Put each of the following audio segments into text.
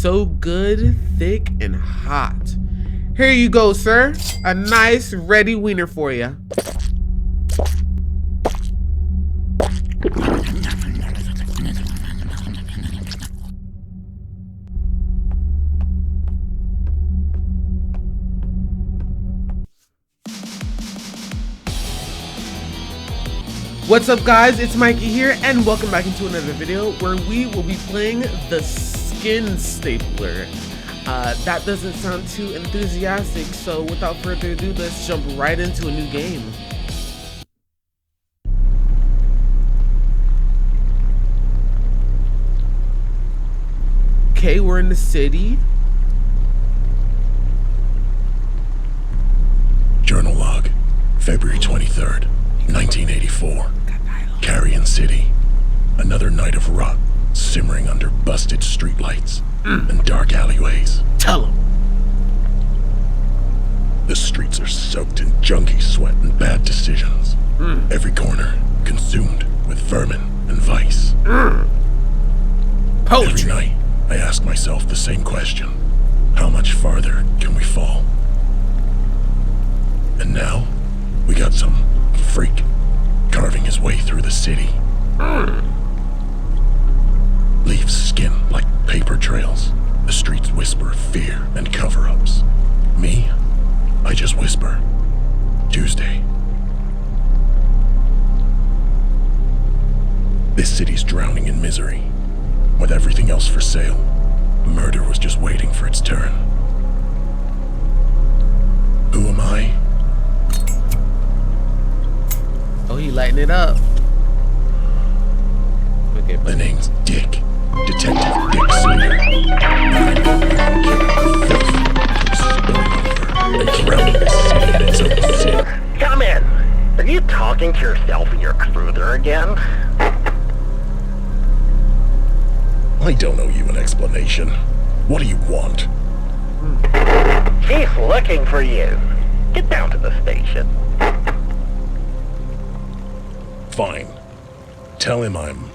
so good, thick, and hot. Here you go, sir. A nice, ready wiener for you. What's up, guys? It's Mikey here, and welcome back into another video where we will be playing the Skin Stapler. That doesn't sound too enthusiastic, so without further ado, let's jump right into a new game. Okay, we're in the city. Journal log, February 23rd, 1984. Carrion City. Another night of rot, simmering under busted streetlights and dark alleyways. Tell him. The streets are soaked in junkie sweat and bad decisions. Every corner consumed with vermin and vice. Poetry. Every night, I ask myself the same question. How much farther can we fall? And now, we got some freak carving his way through the city. Leaves skin like paper trails. The streets whisper fear and cover-ups. Me, I just whisper, Tuesday. This city's drowning in misery. With everything else for sale, murder was just waiting for its turn. Who am I? Oh, he lighting it up. Okay, The name's Dick. Detective Dick Slater. Come in. Are you talking to yourself in your cruiser again? I don't owe you an explanation. What do you want? He's looking for you. Get down to the station. Fine. Tell him I'm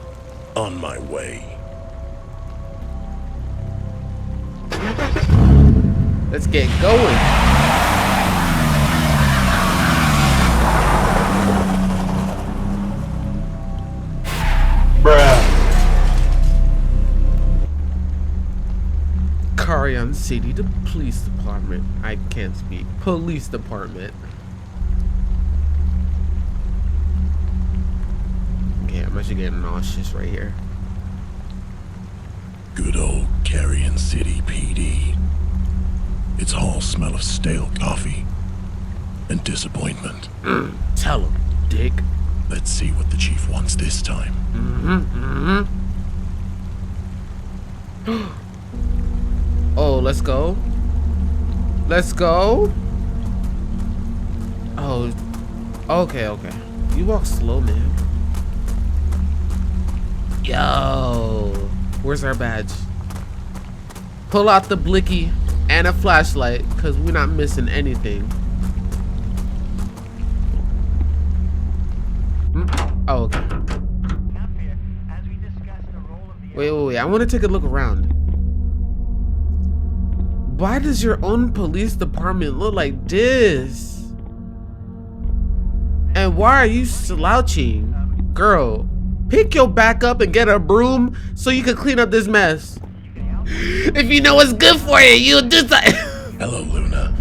on my way. let's get going. Carrion City, the police department. I can't speak. Police department. Okay, I'm actually getting nauseous right here. Good old Carrion City PD. Its halls smell of stale coffee and disappointment. Tell him, Dick. Let's see what the chief wants this time. Oh, let's go. Let's go. Oh, okay. You walk slow, man. Yo, where's our badge? Pull out the blicky and a flashlight, cause we're not missing anything. Oh, okay. Wait. I want to take a look around. Why does your own police department look like this? And why are you slouching? Girl, pick your back up and get a broom so you can clean up this mess. If you know what's good for you, you'll do that. Hello, Luna.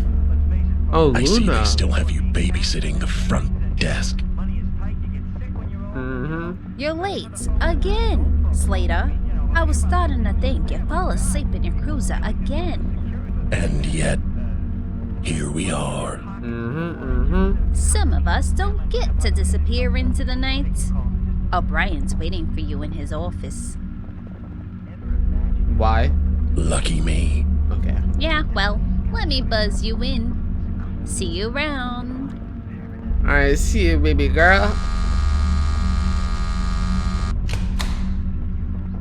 Oh, Luna. I see they still have you babysitting the front desk. You're late again, Slater. I was starting to think you fell asleep in your cruiser again. And yet, here we are. Some of us don't get to disappear into the night. O'Brien's waiting for you in his office. Why? Lucky me. Okay. Yeah, well, let me buzz you in. See you around. Alright, see you, baby girl.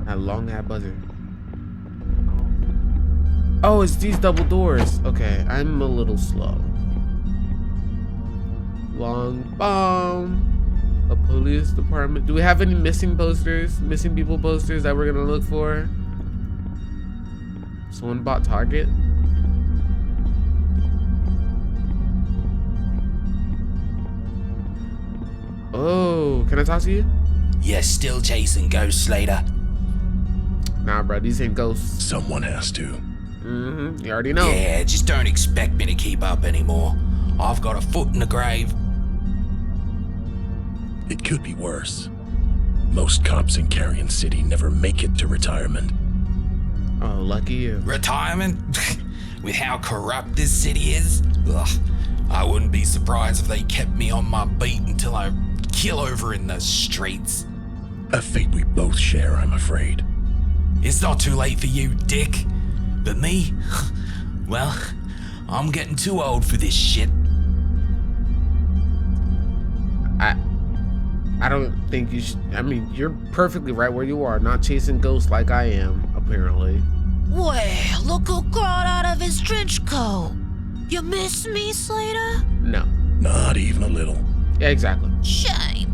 That long hat buzzer. Oh, it's these double doors. Okay, I'm a little slow. Long bomb. A police department. Do we have any missing posters? Missing people posters that we're gonna look for? Someone bought Target? Oh, can I talk to you? You're still chasing Ghost Slater? Nah, bro, these ain't ghosts. Someone has to. Mm-hmm, you already know. Yeah, just don't expect me to keep up anymore. I've got a foot in the grave. It could be worse. Most cops in Carrion City never make it to retirement. Oh, lucky you. Retirement? With how corrupt this city is? Ugh, I wouldn't be surprised if they kept me on my beat until I kill over in the streets. A fate we both share, I'm afraid. It's not too late for you, Dick. But me? Well, I'm getting too old for this shit. I don't think you should. I mean, you're perfectly right where you are, not chasing ghosts like I am, apparently. Well, look who crawled out of his trench coat. You miss me, Slater? No. Not even a little. Yeah, exactly. Shame.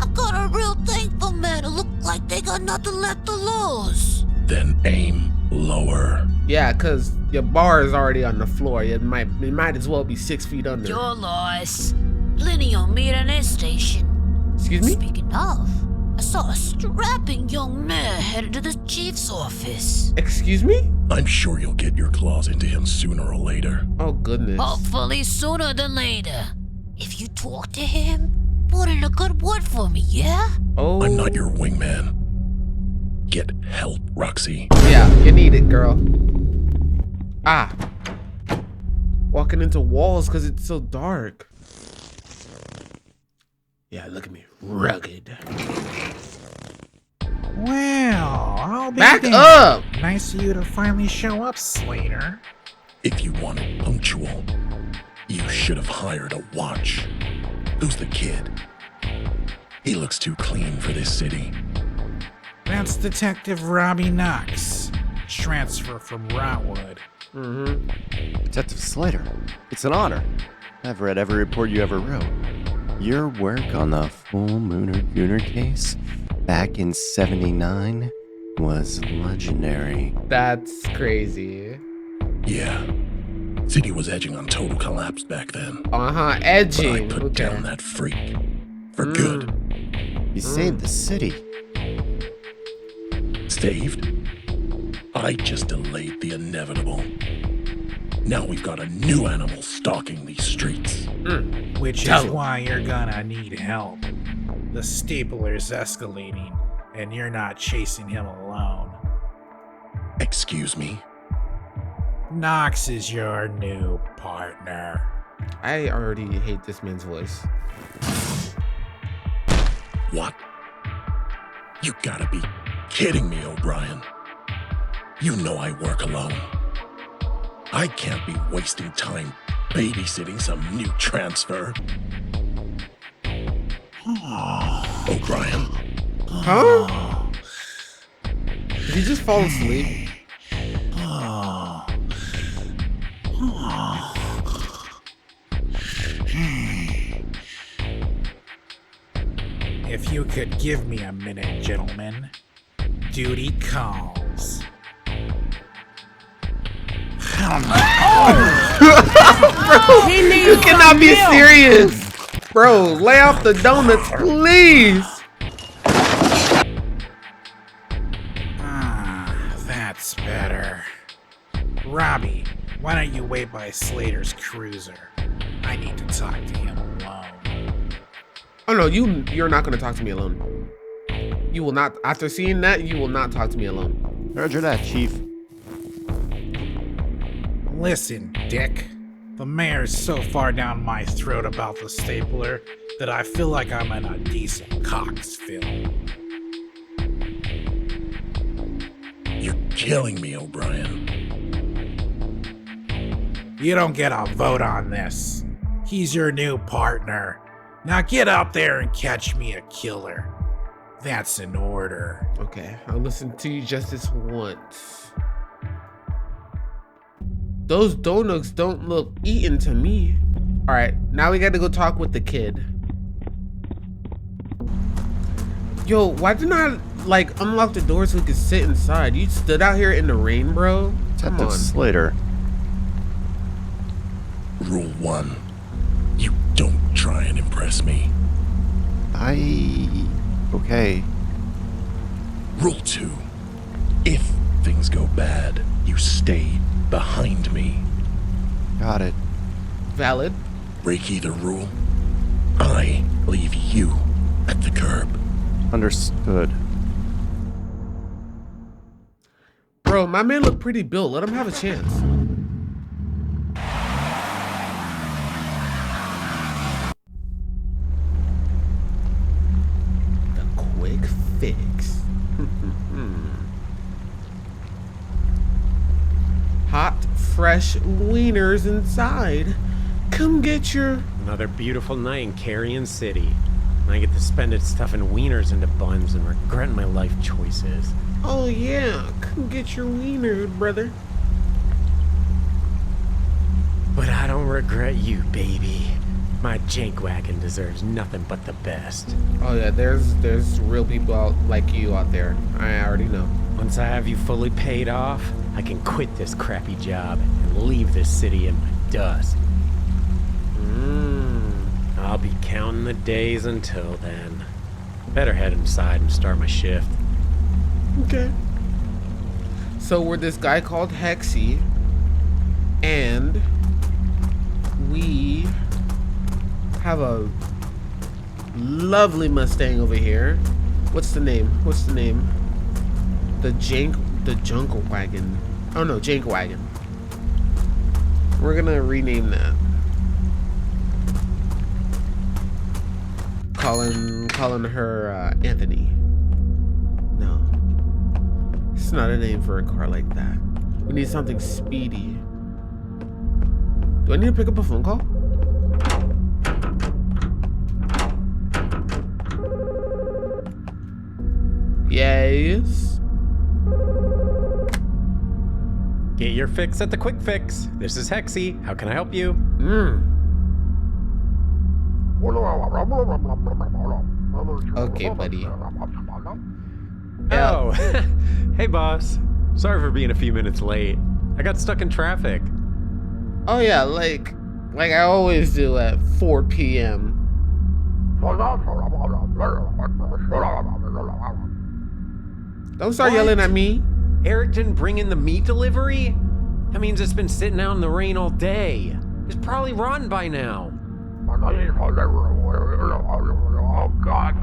I got a real thing for men who look like they got nothing left to lose. Then aim lower. Yeah, cause your bar is already on the floor. It might as well be 6 feet under. Your loss. Plenty on me at an station. Excuse me? Speaking of, I saw a strapping young man headed to the chief's office. Excuse me? I'm sure you'll get your claws into him sooner or later. Oh goodness. Hopefully sooner than later. If you talk to him, put in a good word for me, yeah? Oh. I'm not your wingman. Get help, Roxy. Yeah, you need it, girl. Ah. Walking into walls because it's so dark. Yeah, look at me. Rugged. Well, I'll be Back damned. up! Nice of you to finally show up, Slater. If you wanted punctual, you should have hired a watch. Who's the kid? He looks too clean for this city. That's Detective Robbie Knox. Transfer from Rotwood. Detective Slater, it's an honor. I've read every report you ever wrote. Your work on the Full Mooner Gooner case back in '79 was legendary. That's crazy. Yeah. City was edging on total collapse back then. Uh-huh, But I edging. put Okay. down that freak. For good. You saved the city. Saved? I just delayed the inevitable. Now we've got a new animal stalking these streets. Which Tell is him. why you're gonna need help. The stapler's escalating, and you're not chasing him alone. Excuse me? Knox is your new partner. I already hate this man's voice. What? You gotta be kidding me, O'Brien. You know I work alone. I can't be wasting time babysitting some new transfer. O'Brien, Huh? Did he just fall asleep? If you could give me a minute, gentlemen. Duty calls. You cannot be serious! Bro, lay off the donuts, please! That's better. Robbie, why don't you wait by Slater's cruiser? I need to talk to him alone. Oh no, you're not gonna talk to me alone. You will not, after seeing that, you will not talk to me alone. Roger that, Chief. Listen, Dick. The mayor's so far down my throat about the stapler that I feel like I'm in a decent Cox film. you're killing me, O'Brien. You don't get a vote on this. He's your new partner. Now get out there and catch me a killer. That's an order. Okay, I'll listen to you just this once. Those donuts don't look eaten to me. All right, now we got to go talk with the kid. Yo, why didn't I like unlock the door so we can sit inside. You stood out here in the rain, bro. Come Detective on. Slater. Rule 1. You don't try and impress me. Okay. Rule 2. If things go bad, you stay behind me. Got it. Valid. Break either rule, I leave you at the curb. Understood. Bro, my man look pretty built. Let him have a chance. The quick fix. Hot, fresh wieners inside. Come get your... Another beautiful night in Carrion City. And I get to spend it stuffing wieners into buns and regretting my life choices. Oh yeah, come get your wieners, brother. But I don't regret you, baby. My jank wagon deserves nothing but the best. Oh yeah, there's real people out like you out there. I already know. Once I have you fully paid off, I can quit this crappy job and leave this city in my dust. I'll be counting the days until then. Better head inside and start my shift. Okay. So we're this guy called Hexy, and we have a lovely Mustang over here. What's the name? What's the name? The Junk Wagon. Oh no, Jank Wagon. We're gonna rename that. Calling her Anthony. No, it's not a name for a car like that. We need something speedy. Do I need to pick up a phone call? Yes. Get your fix at the Quick Fix. This is Hexy. How can I help you? Okay, buddy. Oh, hey boss. Sorry for being a few minutes late. I got stuck in traffic. Oh yeah, like I always do at 4 p.m. Don't start yelling at me. Eric didn't bring in the meat delivery? That means it's been sitting out in the rain all day. It's probably rotten by now. Oh, God.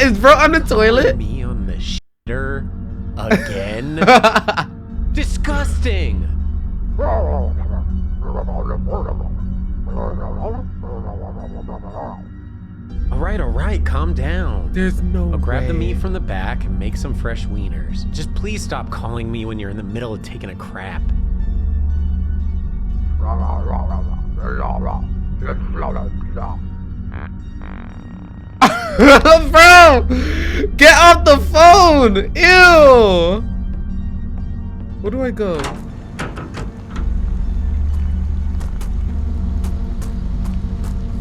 Is bro on the toilet? Me on the shitter again? Disgusting! Alright, calm down. There's no I'll grab the way. meat from the back and make some fresh wieners. Just please stop calling me when you're in the middle of taking a crap. Bro! Get off the phone! Ew! Where do I go?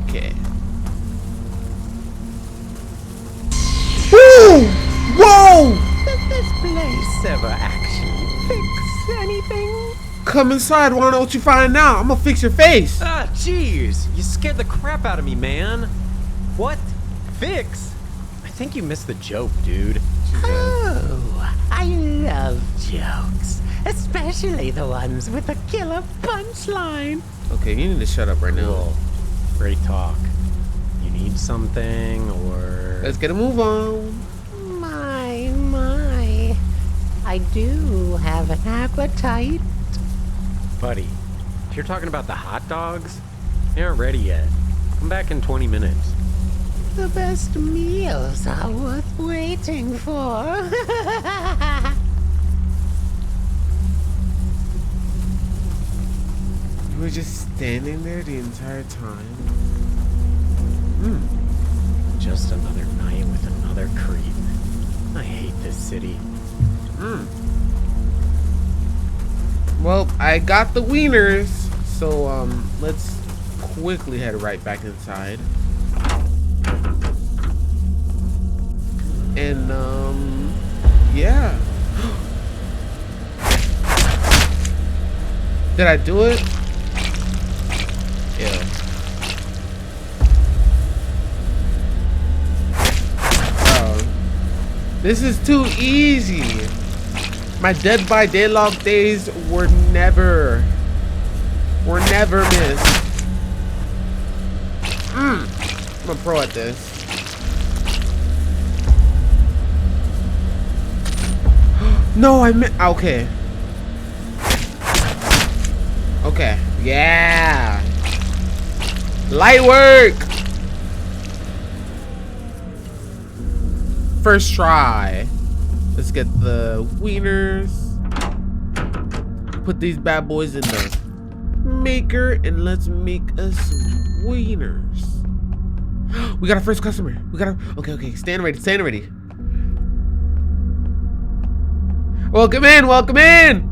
Okay. Woo! Whoa! Does this place ever actually fix anything? Come inside, wanna know what you find out? I'm gonna fix your face. Ah, jeez. You scared the crap out of me, man. What? Fix? I think you missed the joke, dude. Oh, I love jokes, especially the ones with a killer punchline. Okay, you need to shut up right now. Cool. Great talk. You need something, or... Let's get a move on. My. I do have an appetite. Buddy, if you're talking about the hot dogs, they aren't ready yet. Come back in 20 minutes. The best meals are worth waiting for. You were just standing there the entire time. Just another night with another creep. I hate this city. Well, I got the wieners, so let's quickly head right back inside. And yeah. Did I do it? Yeah. This is too easy. My Dead by Daylight days were never missed. I'm a pro at this. No, I meant, okay. Okay, yeah. Light work. First try. Let's get the wieners. Put these bad boys in the maker and let's make us some wieners. We got our first customer. We got our, okay, stand ready, stand ready. Welcome in, welcome in.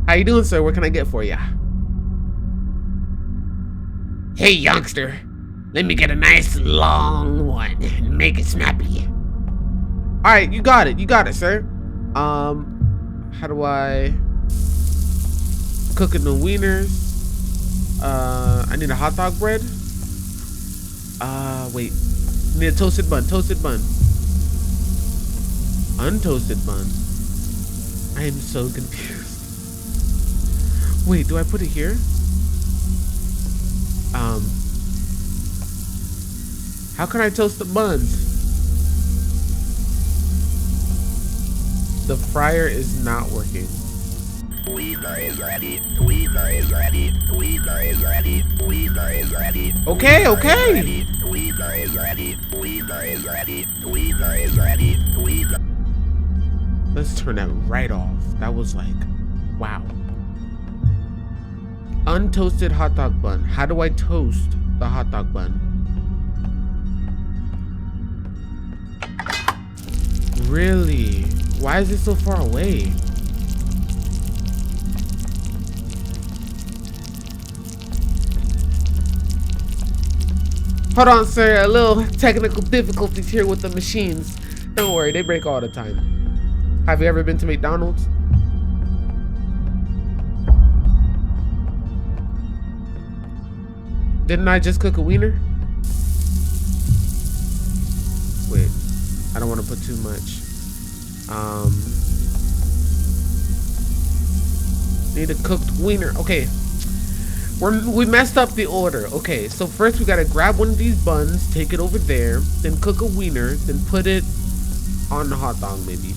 How you doing, sir? What can I get for ya? Hey, youngster. Let me get a nice long one and make it snappy. All right, you got it, sir. How do I cook in the wieners? I need a hot dog bread. Wait, I need a toasted bun, untoasted bun. I am so confused. Wait, do I put it here? How can I toast the buns? The fryer is not working. Weaver is ready. Weaver is ready. Weaver is ready. Weaver is ready. Okay. Weaver is ready. Weaver is ready. Weaver is ready. Weaver. Let's turn that right off. That was like, wow. Untoasted hot dog bun. How do I toast the hot dog bun? Really? Why is it so far away? Hold on, sir. A little technical difficulties here with the machines. Don't worry, they break all the time. Have you ever been to McDonald's? Didn't I just cook a wiener? Wait, I don't want to put too much. Need a cooked wiener. Okay, we messed up the order. Okay, so first we gotta grab one of these buns, take it over there, then cook a wiener, then put it on the hot dog maybe.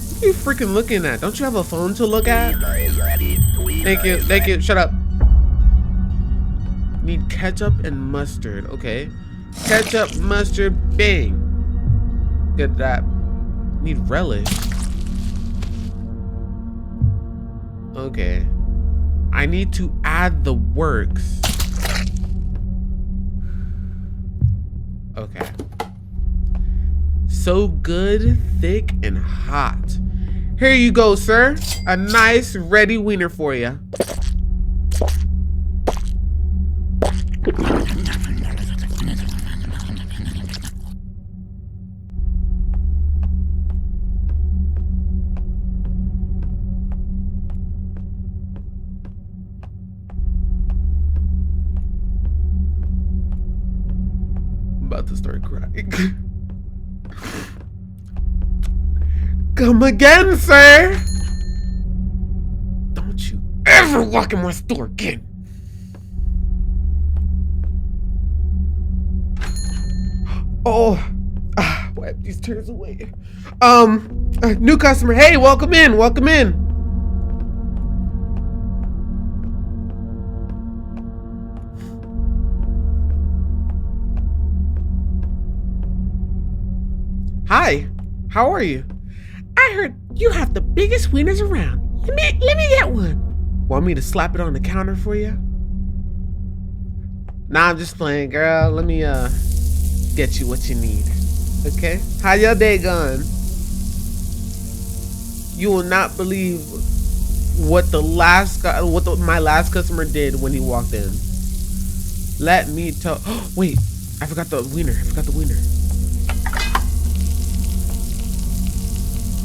What are you freaking looking at? Don't you have a phone to look at? Thank you, shut up. Need ketchup and mustard. Okay, ketchup, mustard, bang. Get that. Need relish. Okay, I need to add the works. Okay, so good, thick, and hot. Here you go, sir. A nice ready wiener for you. About to start crying. Come again, sir. Don't you ever walk in my store again. Oh, wipe these tears away. New customer. Hey, welcome in. Welcome in. Hi, how are you? I heard you have the biggest wieners around. Let me get one. Want me to slap it on the counter for you? Nah, I'm just playing, girl. Let me get you what you need. Okay? How your day going? You will not believe what the last guy, my last customer did when he walked in. Let me tell. Wait, I forgot the wiener.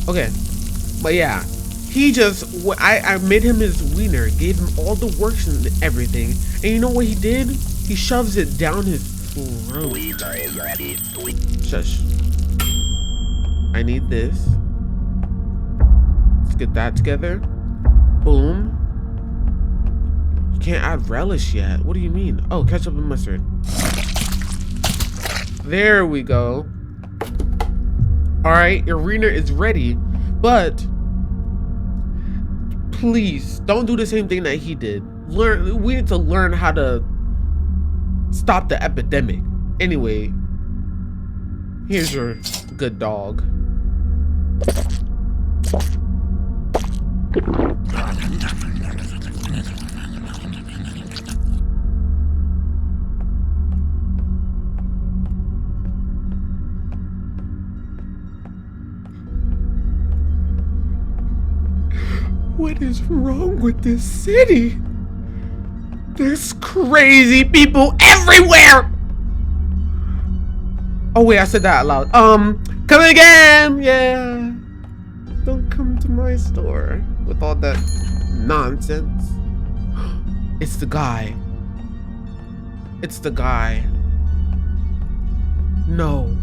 Okay, but yeah, he just, I made him his wiener, gave him all the works and everything, and you know what he did? He shoves it down his throat. Shush. I need this. Let's get that together. Boom. You can't add relish yet. What do you mean? Oh, ketchup and mustard. There we go. Alright, your wiener is ready, but please don't do the same thing that he did. We need to learn how to stop the epidemic. Anyway, here's your good dog. What is wrong with this city? There's crazy people everywhere! Oh wait, I said that out loud. Come again! Yeah. Don't come to my store with all that nonsense. It's the guy. It's the guy. No.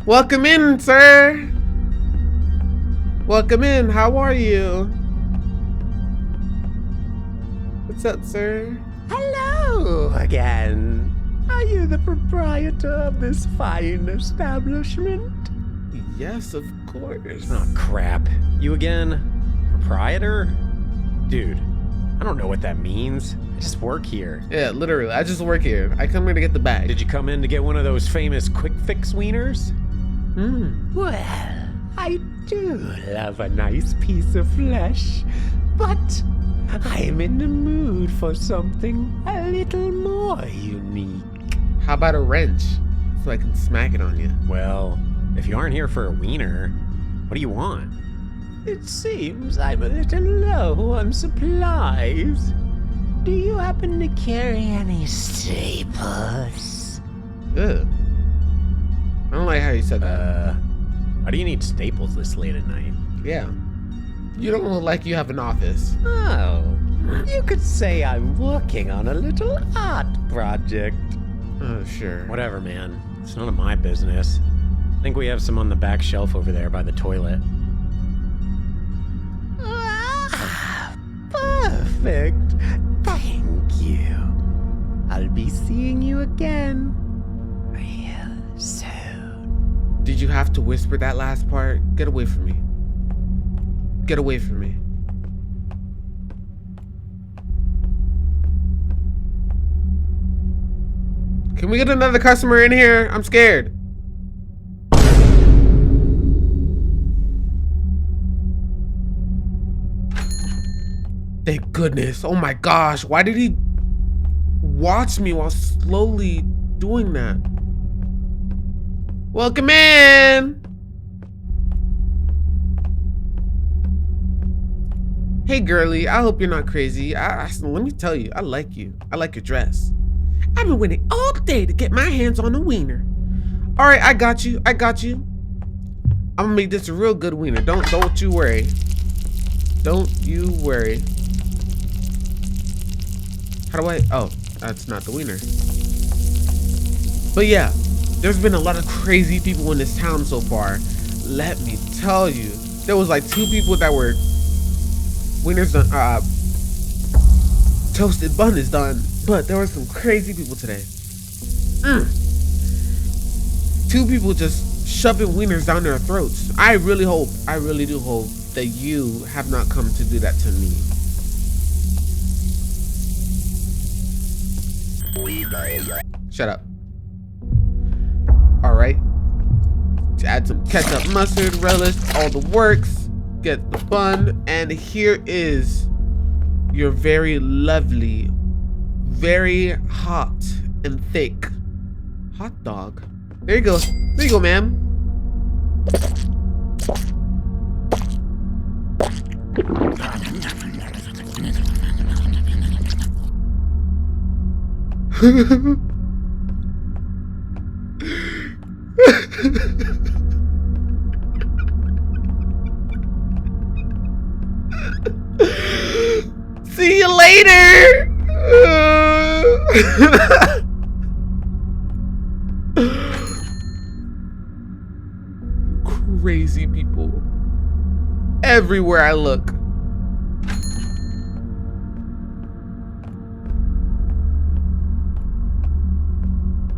Welcome in, sir. Welcome in. How are you? What's up, sir? Hello again. Are you the proprietor of this fine establishment? Yes, of course. Oh, crap. You again? Proprietor? Dude, I don't know what that means. I just work here. Yeah, literally. I just work here. I come here to get the bag. Did you come in to get one of those famous quick fix wieners? Well, I do love a nice piece of flesh, but I'm in the mood for something a little more unique. How about a wrench? So I can smack it on you. Well, if you aren't here for a wiener, what do you want? It seems I'm a little low on supplies. Do you happen to carry any staples? Ugh. I don't like how you said that. Why do you need staples this late at night? Yeah. You don't look like you have an office. Oh, you could say I'm working on a little art project. Oh, sure. Whatever, man. It's none of my business. I think we have some on the back shelf over there by the toilet. Ah, perfect. Thank you. I'll be seeing you again real soon. Did you have to whisper that last part? Get away from me. Get away from me. Can we get another customer in here? I'm scared. Thank goodness. Oh my gosh. Why did he watch me while slowly doing that? Welcome in. Hey girly, I hope you're not crazy. Let me tell you, I like you. I like your dress. I've been waiting all day to get my hands on a wiener. All right, I got you. I'm gonna make this a real good wiener. Don't you worry. Don't you worry. How do I? Oh, that's not the wiener. But yeah, there's been a lot of crazy people in this town so far. Let me tell you, there was like 2 people that were wieners done. Toasted bun is done, but there were some crazy people today. 2 people just shoving wieners down their throats. I really do hope that you have not come to do that to me. Shut up. All right. Add some ketchup, mustard, relish, all the works. Get the bun, and here is your very lovely, very hot and thick hot dog. There you go. There you go, ma'am. See you later. Crazy people everywhere I look.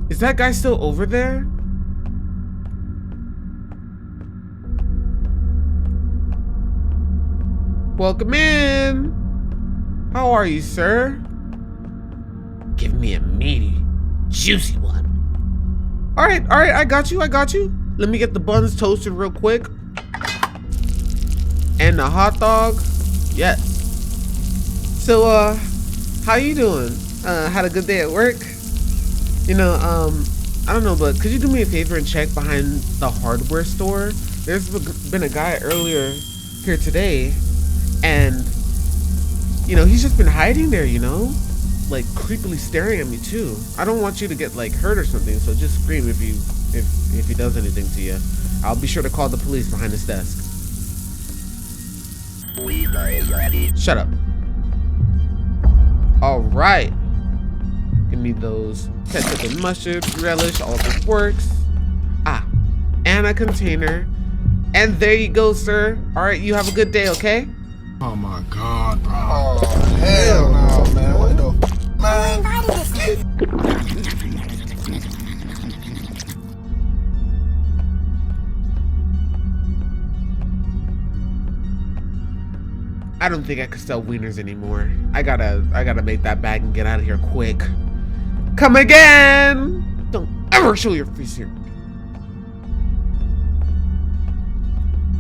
Is that guy still over there? Welcome in. How are you, sir? Give me a meaty, juicy one. All right, I got you. Let me get the buns toasted real quick. And the hot dog. Yes. So, how you doing? Had a good day at work? You know, I don't know, but could you do me a favor and check behind the hardware store? There's been a guy earlier here today, and, you know, he's just been hiding there, you know? Like, creepily staring at me, too. I don't want you to get, like, hurt or something, so just scream if he does anything to you. I'll be sure to call the police behind his desk. Weaver is ready. Shut up. All right. Give me those ketchup and mustard, relish, all of this works. Ah, and a container. And there you go, sir. All right, you have a good day, okay? Oh my God, bro. Oh, hell no, man. What the man? I don't think I could sell wieners anymore. I gotta make that bag and get out of here quick. Come again! Don't ever show your face here.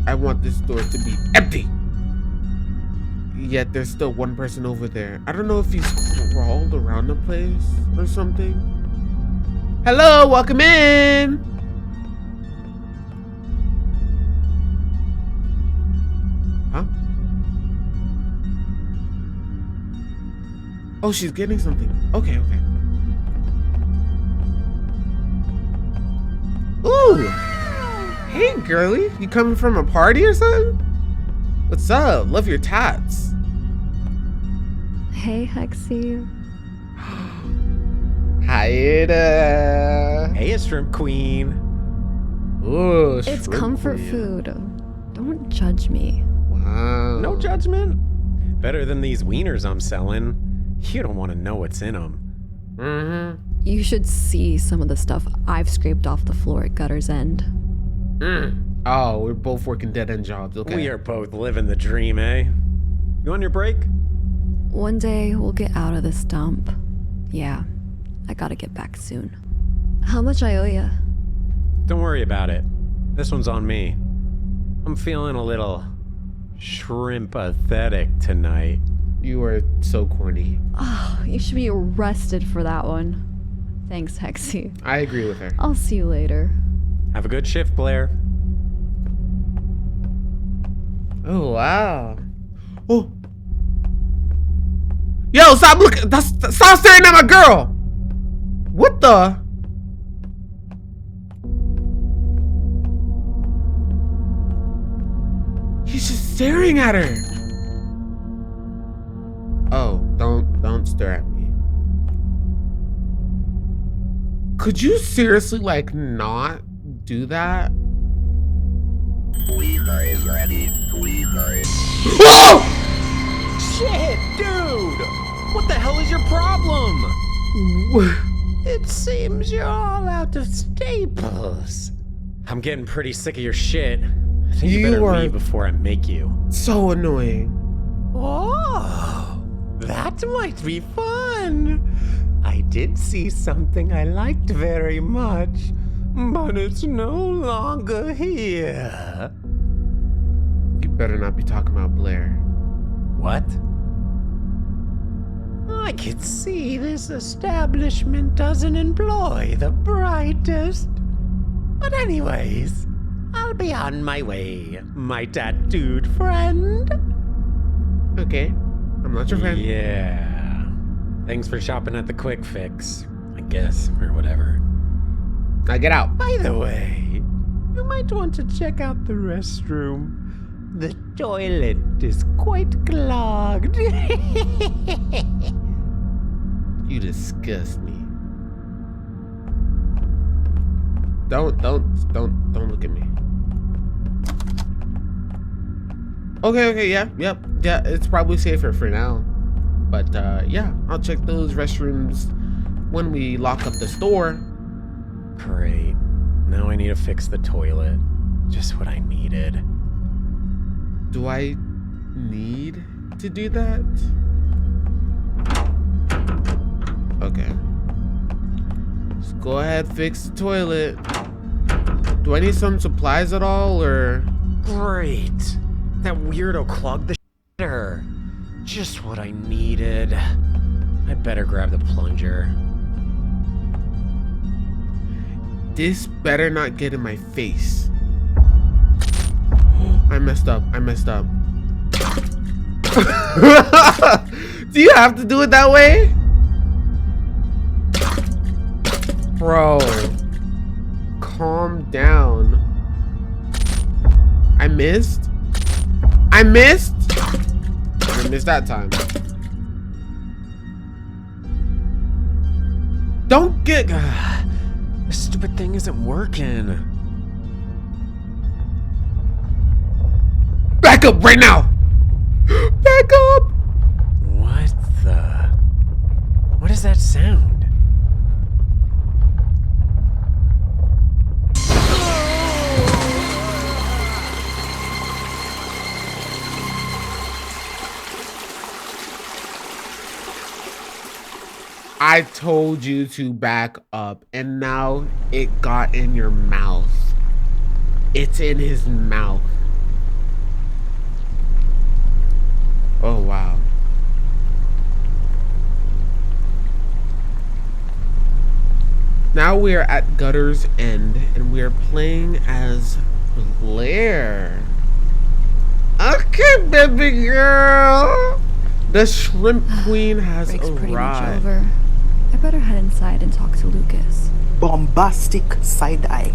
I want this store to be empty. Yet there's still one person over there. I don't know if he's crawled around the place or something. Hello, welcome in. Huh? Oh, she's getting something. Okay. Ooh! Hey, girly. You coming from a party or something? What's up? Love your tats. Hey, Hexy. Hi there. Hey, shrimp queen. Ooh, It's shrimp comfort queen. food. Don't judge me. Wow. No judgment. Better than these wieners I'm selling. You don't want to know what's in them. Mm-hmm. You should see some of the stuff I've scraped off the floor at Gutter's End. Oh, we're both working dead-end jobs. Okay. We are both living the dream, eh? You on your break? One day we'll get out of this dump. Yeah, I gotta get back soon. How much I owe ya? Don't worry about it. This one's on me. I'm feeling a little shrimp-athetic tonight. You are so corny. Oh, you should be arrested for that one. Thanks, Hexy. I agree with her. I'll see you later. Have a good shift, Blair. Oh, wow. Oh. Yo, stop looking. Stop staring at my girl. What the? He's just staring at her. Oh, don't stare at me. Could you seriously, like, not do that? Weaver is ready. Weaver is... Whoa! Shit, dude! What the hell is your problem? It seems you're all out of staples. I'm getting pretty sick of your shit. I think you better leave before I make you. So annoying. Oh, that might be fun. I did see something I liked very much, but it's no longer here. You better not be talking about Blair. What? I can see this establishment doesn't employ the brightest. But anyways, I'll be be on my way, my tattooed friend. Okay, I'm not your friend. Yeah. Thanks for shopping at the Quick Fix, I guess, or whatever. Now get out. By the way, you might want to check out the restroom. The toilet is quite clogged. You disgust me. Don't look at me. Okay, yeah, it's probably safer for now. But yeah, I'll check those restrooms when we lock up the store. Great. Now I need to fix the toilet. Just what I needed. Do I need to do that? Okay. Just go ahead, fix the toilet. Do I need some supplies at all, or? Great. That weirdo clogged the shitter. Just what I needed. I'd better grab the plunger. This better not get in my face. I messed up. Do you have to do it that way? Bro, calm down. I missed that time. Don't get... This stupid thing isn't working. Back up right now! Back up! What the... What is that sound? I told you to back up, and now it got in your mouth. It's in his mouth. Oh, wow. Now we are at Gutter's End, and we are playing as Blair. Okay, baby girl. The Shrimp Queen has Break's arrived. pretty much over. I better head inside and talk to Lucas. Bombastic side eye.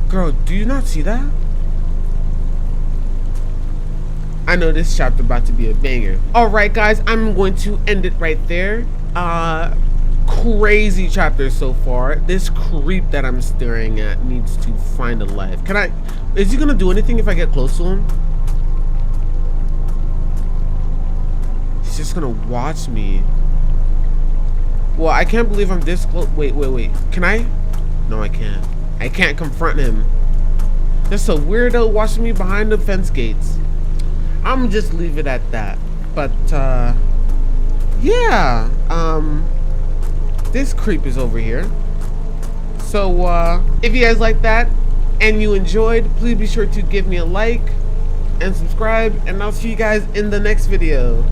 Girl, do you not see that? I know this chapter about to be a banger. Alright guys, I'm going to end it right there. Crazy chapter so far. This creep that I'm staring at needs to find a life. Is he gonna do anything if I get close to him? He's just gonna watch me. Well, I can't believe I'm this close. Wait. Can I? No, I can't. I can't confront him. Just a weirdo watching me behind the fence gates. I'm just leave it at that. But yeah, this creep is over here. So if you guys like that and you enjoyed, please be sure to give me a like and subscribe, and I'll see you guys in the next video.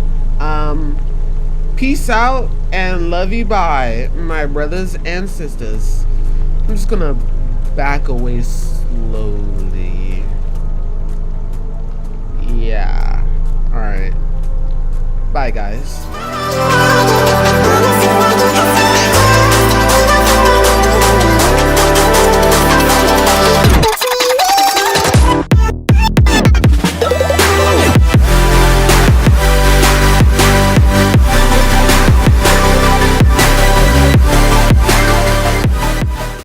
Peace out and love you, bye, my brothers and sisters. I'm just gonna back away slowly. Yeah. All right. Bye, guys.